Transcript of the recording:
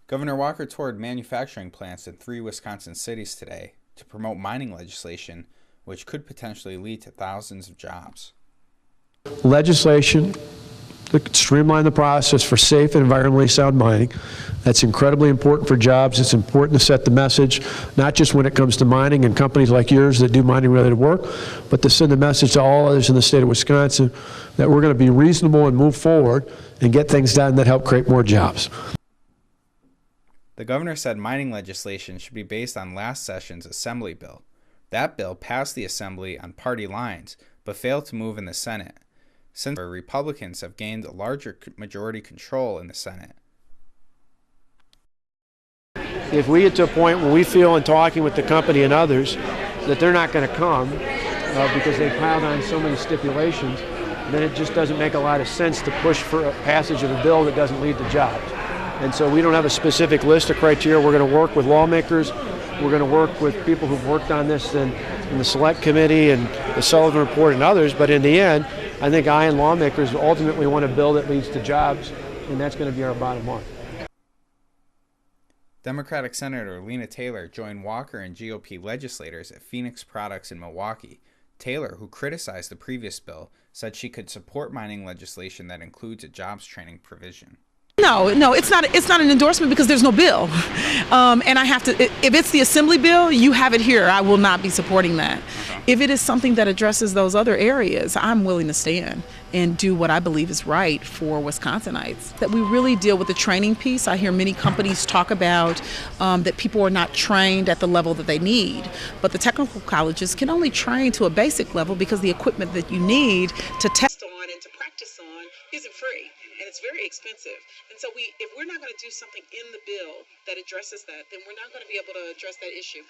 Governor Walker toured manufacturing plants in 3 Wisconsin cities today to promote mining legislation, which could potentially lead to thousands of jobs. Legislation that could streamline the process for safe and environmentally sound mining. That's incredibly important for jobs. It's important to set the message, not just when it comes to mining and companies like yours that do mining-related work, but to send a message to all others in the state of Wisconsin that we're going to be reasonable and move forward and get things done that help create more jobs. The governor said mining legislation should be based on last session's Assembly bill. That bill passed the Assembly on party lines, but failed to move in the Senate. Since Republicans have gained a larger majority control in the Senate. If we get to a point where we feel in talking with the company and others that they're not going to come because they piled on so many stipulations, then it just doesn't make a lot of sense to push for a passage of a bill that doesn't lead to jobs. And so we don't have a specific list of criteria. We're going to work with lawmakers. We're going to work with people who've worked on this in the Select Committee and the Sullivan Report and others. But in the end, I think I and lawmakers ultimately want a bill that leads to jobs, and that's going to be our bottom line. Democratic Senator Lena Taylor joined Walker and GOP legislators at Phoenix Products in Milwaukee. Taylor, who criticized the previous bill, said she could support mining legislation that includes a jobs training provision. No, it's not an endorsement because there's no bill. And I have to, if it's the Assembly bill, you have it here. I will not be supporting that. If it is something that addresses those other areas, I'm willing to stand and do what I believe is right for Wisconsinites. That we really deal with the training piece. I hear many companies talk about that people are not trained at the level that they need. But the technical colleges can only train to a basic level because the equipment that you need to test on and to practice on isn't free. And it's very expensive. And so if we're not going to do something in the bill that addresses that, then we're not going to be able to address that issue.